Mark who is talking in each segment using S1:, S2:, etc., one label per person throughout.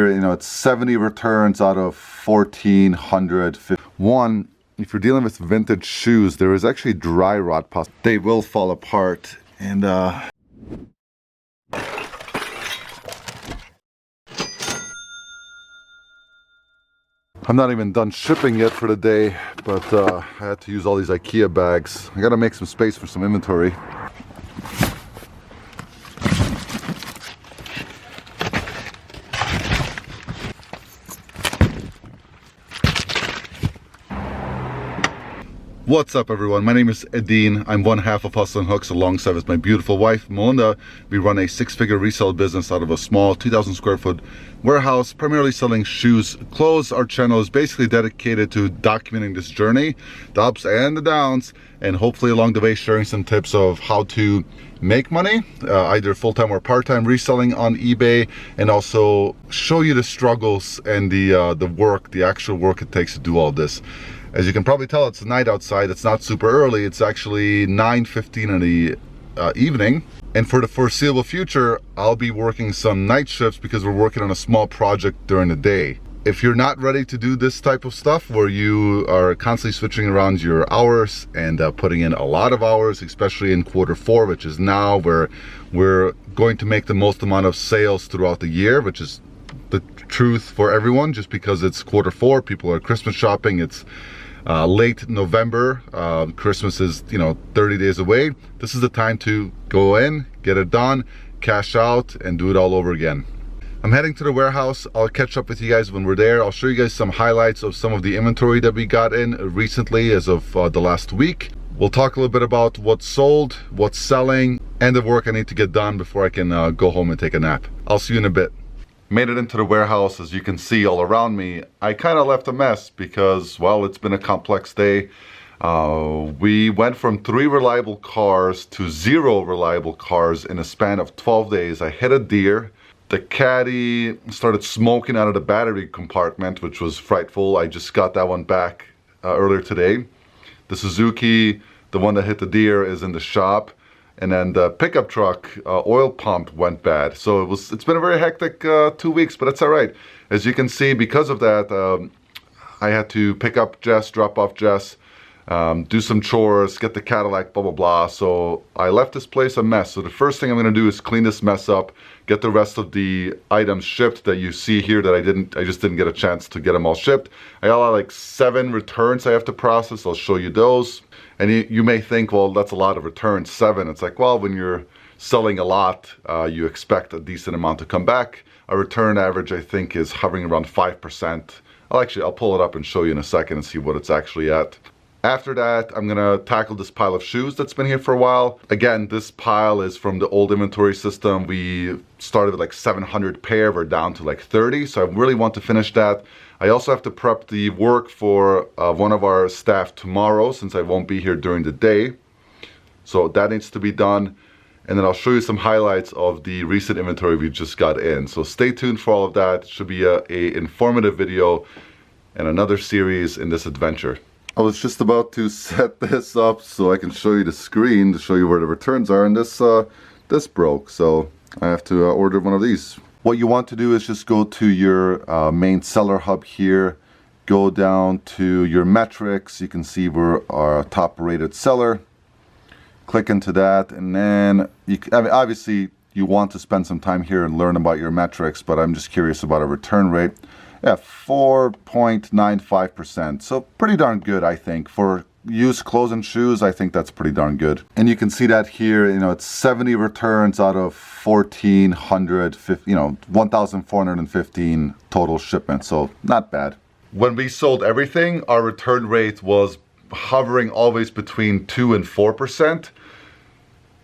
S1: It's 70 returns out of 1,400. One, if you're dealing with vintage shoes, there is actually dry rot possible. They will fall apart, and I'm not even done shipping yet for the day, but I had to use all these IKEA bags. I gotta make some space for some inventory. What's up, everyone? My name is Edine. I'm one half of Hustle and Hooks alongside with my beautiful wife, Melinda. We run a six-figure resale business out of a small 2,000 square foot warehouse, primarily selling shoes, clothes. Our channel is basically dedicated to documenting this journey, the ups and the downs, and hopefully along the way sharing some tips of how to make money, either full-time or part-time reselling on eBay, and also show you the struggles and the work, the actual work it takes to do all this. As you can probably tell, it's night outside. It's not super early. It's actually 9:15 in the evening. And for the foreseeable future, I'll be working some night shifts because we're working on a small project during the day. If you're not ready to do this type of stuff where you are constantly switching around your hours and putting in a lot of hours, especially in Q4, which is now where we're going to make the most amount of sales throughout the year, which is the truth for everyone, just because it's Q4, people are Christmas shopping. It's late November. Christmas is 30 days away. This is the time to go in, get it done, cash out, and do it all over again. I'm heading to the warehouse. I'll catch up with you guys when we're there. I'll show you guys some highlights of some of the inventory that we got in recently as of the last week. We'll talk a little bit about what's sold, what's selling, and the work I need to get done before I can go home and take a nap. I'll see you in a bit. Made it into the warehouse. As you can see all around me, I kind of left a mess because, well, it's been a complex day. We went from 3 reliable cars to 0 reliable cars in a span of 12 days. I hit a deer. The caddy started smoking out of the battery compartment, which was frightful. I just got that one back earlier today. The Suzuki, the one that hit the deer, is in the shop. And then the pickup truck oil pump went bad. So it's been a very hectic 2 weeks, but that's all right. As you can see, because of that, I had to pick up Jess, drop off Jess, do some chores, get the Cadillac, blah, blah, blah. So I left this place a mess. So the first thing I'm gonna do is clean this mess up, get the rest of the items shipped that you see here that I just didn't get a chance to get them all shipped. I got like 7 returns I have to process. I'll show you those. And you may think, well, that's a lot of returns, 7. It's like, well, when you're selling a lot, you expect a decent amount to come back. A return average, I think, is hovering around 5%. I'll pull it up and show you in a second and see what it's actually at. After that, I'm gonna tackle this pile of shoes that's been here for a while. Again, this pile is from the old inventory system. We started with like 700 pair, we're down to like 30, so I really want to finish that. I also have to prep the work for one of our staff tomorrow, since I won't be here during the day. So that needs to be done. And then I'll show you some highlights of the recent inventory we just got in. So stay tuned for all of that. It should be a informative video and another series in this adventure. I was just about to set this up so I can show you the screen to show you where the returns are, and this broke, so I have to order one of these. What you want to do is just go to your main seller hub here, go down to your metrics. You can see we're our top rated seller. Click into that, and then obviously you want to spend some time here and learn about your metrics, but I'm just curious about a return rate. Yeah, 4.95%. So pretty darn good, I think. For used clothes and shoes, I think that's pretty darn good. And you can see that here, it's 70 returns out of 1,415 total shipments. So not bad. When we sold everything, our return rate was hovering always between 2 and 4%.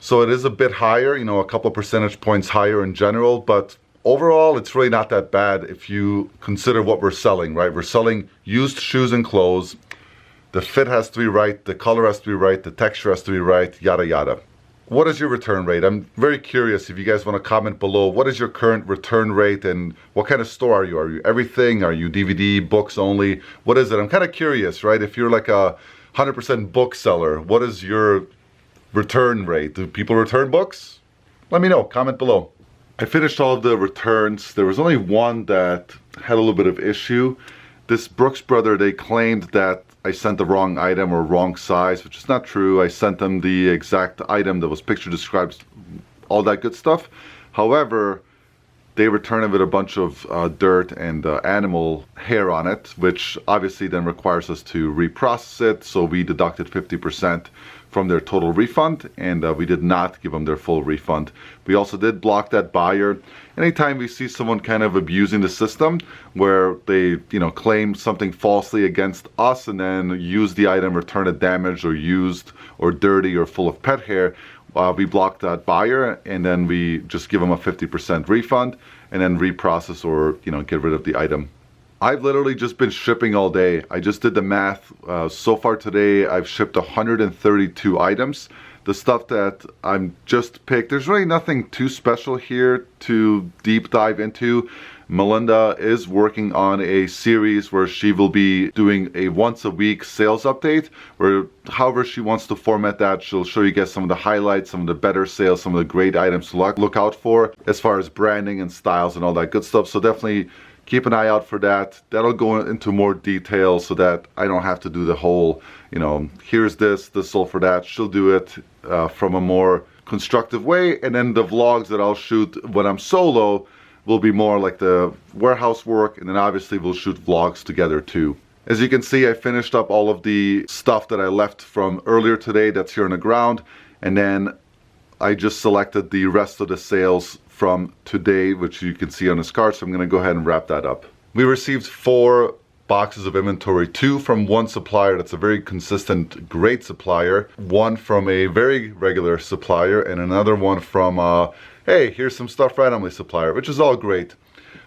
S1: So it is a bit higher, a couple of percentage points higher in general, but overall, it's really not that bad if you consider what we're selling, right? We're selling used shoes and clothes. The fit has to be right, the color has to be right, the texture has to be right, yada, yada. What is your return rate? I'm very curious if you guys want to comment below. What is your current return rate, and what kind of store are you? Are you everything? Are you DVD, books only? What is it? I'm kind of curious, right? If you're like a 100% bookseller, what is your return rate? Do people return books? Let me know, comment below. I finished all of the returns. There was only one that had a little bit of issue. This Brooks brother, they claimed that I sent the wrong item or wrong size, which is not true. I sent them the exact item that was picture described, all that good stuff. However, they returned it with a bunch of dirt and animal hair on it, which obviously then requires us to reprocess it. So we deducted 50% from their total refund, and we did not give them their full refund. We also did block that buyer. Anytime we see someone kind of abusing the system where they, claim something falsely against us and then use the item, return it damaged or used or dirty or full of pet hair, we block that buyer, and then we just give them a 50% refund and then reprocess or get rid of the item. I've literally just been shipping all day. I just did the math. So far today, I've shipped 132 items. The stuff that I'm just picked, there's really nothing too special here to deep dive into. Melinda is working on a series where she will be doing a once a week sales update, where however she wants to format that, she'll show you guys some of the highlights, some of the better sales, some of the great items to look out for as far as branding and styles and all that good stuff. So definitely keep an eye out for that. That'll go into more detail so that I don't have to do the whole, here's this sold for that. She'll do it from a more constructive way. And then the vlogs that I'll shoot when I'm solo will be more like the warehouse work. And then obviously we'll shoot vlogs together too. As you can see, I finished up all of the stuff that I left from earlier today that's here on the ground. And then I just selected the rest of the sales from today, which you can see on this card. So I'm going to go ahead and wrap that up. We received 4 boxes of inventory, 2 from one supplier that's a very consistent, great supplier, 1 from a very regular supplier, and another one from hey, here's some stuff randomly supplier, which is all great.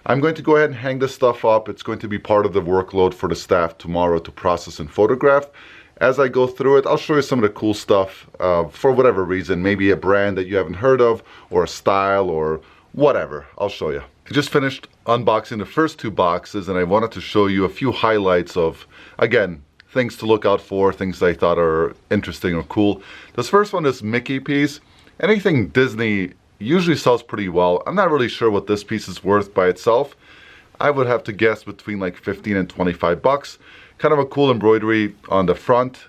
S1: I'm going to go ahead and hang this stuff up. It's going to be part of the workload for the staff tomorrow to process and photograph. As I go through it, I'll show you some of the cool stuff for whatever reason, maybe a brand that you haven't heard of or a style or whatever. I'll show you. I just finished unboxing the first 2 boxes, and I wanted to show you a few highlights of, again, things to look out for, things I thought are interesting or cool. This first one is Mickey piece. Anything Disney usually sells pretty well. I'm not really sure what this piece is worth by itself. I would have to guess between like 15 and 25 bucks. Kind of a cool embroidery on the front.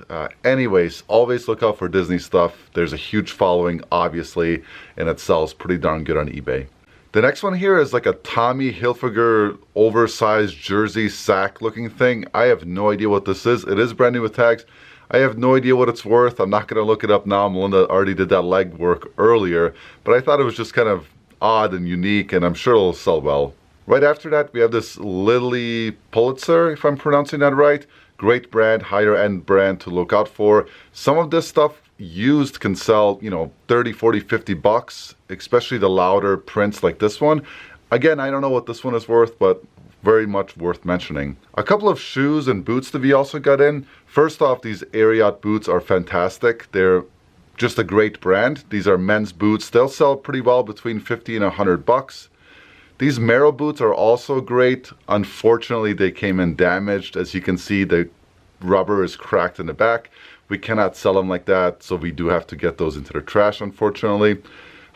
S1: Anyways, always look out for Disney stuff. There's a huge following, obviously, and it sells pretty darn good on eBay. The next one here is like a Tommy Hilfiger oversized jersey sack looking thing. I have no idea what this is. It is brand new with tags. I have no idea what it's worth. I'm not going to look it up now. Melinda already did that legwork earlier, but I thought it was just kind of odd and unique, and I'm sure it'll sell well. Right after that, we have this Lily Pulitzer, if I'm pronouncing that right. Great brand, higher end brand to look out for. Some of this stuff used can sell, 30, 40, 50 bucks, especially the louder prints like this one. Again, I don't know what this one is worth, but very much worth mentioning. A couple of shoes and boots that we also got in. First off, these Ariat boots are fantastic. They're just a great brand. These are men's boots. They'll sell pretty well between 50 and 100 bucks. These Merrell boots are also great. Unfortunately, they came in damaged. As you can see, the rubber is cracked in the back. We cannot sell them like that, so we do have to get those into the trash, unfortunately.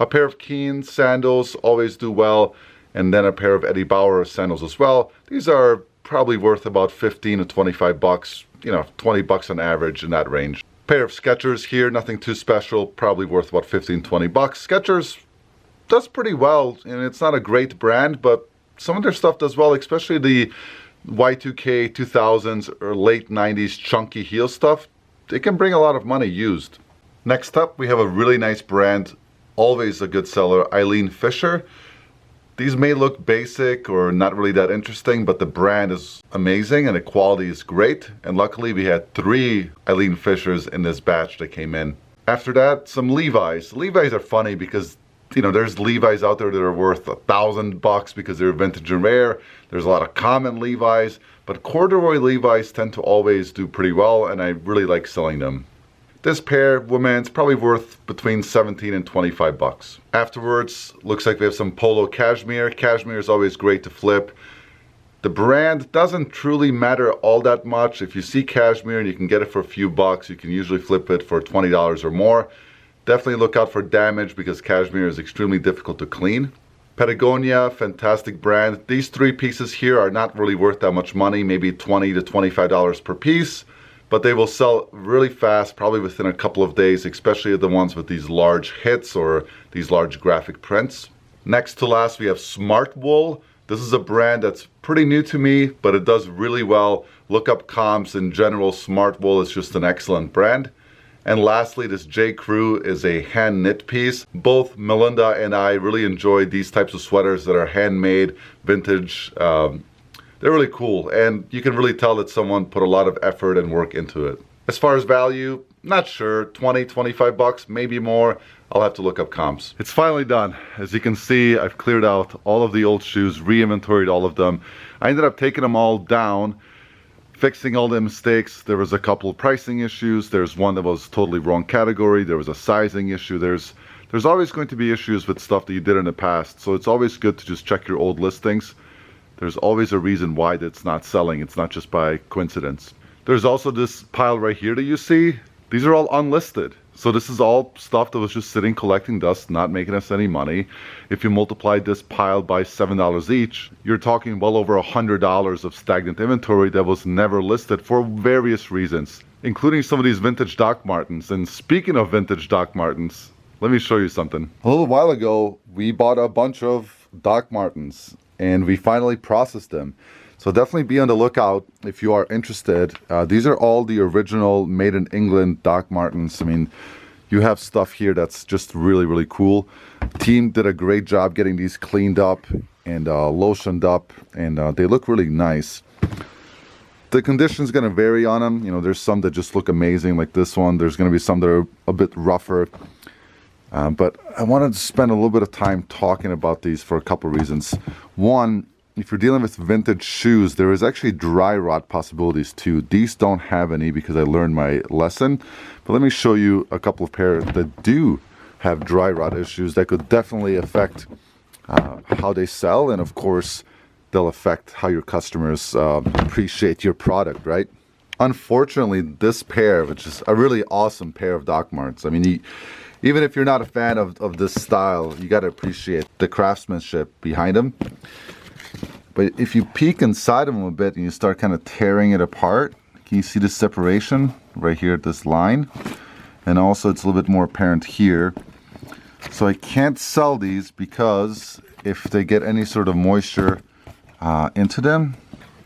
S1: A pair of Keen sandals always do well, and then a pair of Eddie Bauer sandals as well. These are probably worth about 15 to 25 bucks, 20 bucks on average in that range. Pair of Skechers here, nothing too special, probably worth about 15, 20 bucks. Skechers does pretty well, and it's not a great brand, but some of their stuff does well, especially the Y2K 2000s or late 90s chunky heel stuff. It can bring a lot of money used. Next up, we have a really nice brand, always a good seller, Eileen Fisher. These may look basic or not really that interesting, but the brand is amazing and the quality is great. And luckily we had 3 Eileen Fishers in this batch that came in. After that, some Levi's. Levi's are funny because there's Levi's out there that are worth $1,000 because they're vintage and rare. There's a lot of common Levi's, but corduroy Levi's tend to always do pretty well, and I really like selling them. This pair, women's, probably worth between 17 and 25 bucks. Afterwards, looks like we have some polo cashmere. Cashmere is always great to flip. The brand doesn't truly matter all that much. If you see cashmere and you can get it for a few bucks, you can usually flip it for $20 or more. Definitely look out for damage because cashmere is extremely difficult to clean. Patagonia, fantastic brand. These 3 pieces here are not really worth that much money, maybe $20 to $25 per piece, but they will sell really fast, probably within a couple of days, especially the ones with these large hits or these large graphic prints. Next to last, we have Smart Wool. This is a brand that's pretty new to me, but it does really well. Look up comps in general. Smart Wool is just an excellent brand. And lastly, this J. Crew is a hand knit piece. Both Melinda and I really enjoy these types of sweaters that are handmade, vintage. They're really cool, and you can really tell that someone put a lot of effort and work into it. As far as value, not sure, 20, 25 bucks, maybe more. I'll have to look up comps. It's finally done. As you can see, I've cleared out all of the old shoes, re-inventoried all of them. I ended up taking them all down, fixing all the mistakes. There was a couple of pricing issues. There's one that was totally wrong category. There was a sizing issue. There's always going to be issues with stuff that you did in the past. So it's always good to just check your old listings. There's always a reason why that's not selling. It's not just by coincidence. There's also this pile right here that you see. These are all unlisted. So this is all stuff that was just sitting collecting dust, not making us any money. If you multiply this pile by $7 each, you're talking well over $100 of stagnant inventory that was never listed for various reasons, including some of these vintage Doc Martens. And speaking of vintage Doc Martens, let me show you something. A little while ago, we bought a bunch of Doc Martens and we finally processed them. So definitely be on the lookout if you are interested. These are all the original made in England Doc Martens. I mean, you have stuff here that's just really, really cool. Team did a great job getting these cleaned up and lotioned up, and they look really nice. The condition's gonna vary on them. You know, there's some that just look amazing like this one. There's gonna be some that are a bit rougher. But I wanted to spend a little bit of time talking about these for a couple reasons. One, if you're dealing with vintage shoes, there is actually dry rot possibilities too. These don't have any because I learned my lesson. But let me show you a couple of pairs that do have dry rot issues that could definitely affect how they sell. And of course, they'll affect how your customers appreciate your product, right? Unfortunately, this pair, which is a really awesome pair of Doc Martens. I mean, even if you're not a fan of this style, you got to appreciate the craftsmanship behind them. But if you peek inside of them a bit and you start kind of tearing it apart, can you see the separation right here at this line? And also it's a little bit more apparent here. So I can't sell these because if they get any sort of moisture into them,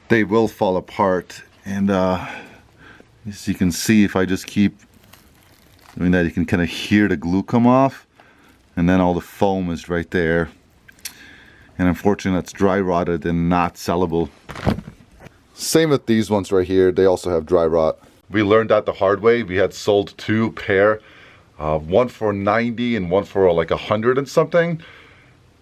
S1: they will fall apart. And as you can see, if I just keep doing that, you can kind of hear the glue come off. And then all the foam is right there. And unfortunately, that's dry rotted and not sellable. Same with these ones right here. They also have dry rot. We learned that the hard way. We had sold 2 pair, one for 90 and one for like 100 and something.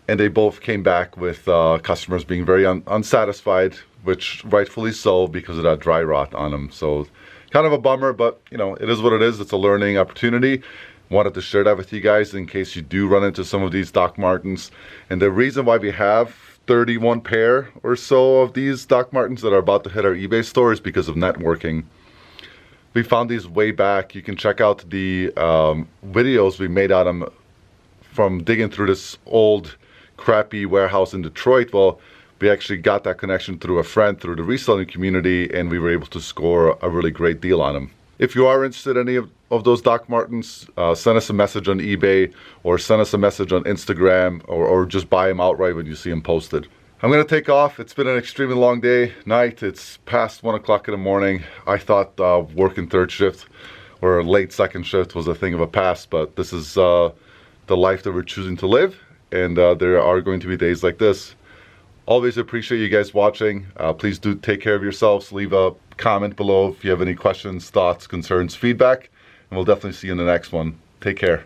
S1: And they both came back with customers being very unsatisfied, which rightfully so because of that dry rot on them. So kind of a bummer, but you know, it is what it is. It's a learning opportunity. Wanted to share that with you guys in case you do run into some of these Doc Martens. And the reason why we have 31 pair or so of these Doc Martens that are about to hit our eBay store is because of networking. We found these way back. You can check out the videos we made on them from digging through this old crappy warehouse in Detroit. Well, we actually got that connection through a friend, through the reselling community, and we were able to score a really great deal on them. If you are interested in any of those Doc Martens, send us a message on eBay or send us a message on Instagram or just buy them outright when you see them posted. I'm going to take off. It's been an extremely long night. It's past 1 o'clock in the morning. I thought working third shift or late second shift was a thing of a past, but this is the life that we're choosing to live, and there are going to be days like this. Always appreciate you guys watching. Please do take care of yourselves. Leave a comment below if you have any questions, thoughts, concerns, feedback, and we'll definitely see you in the next one. Take care.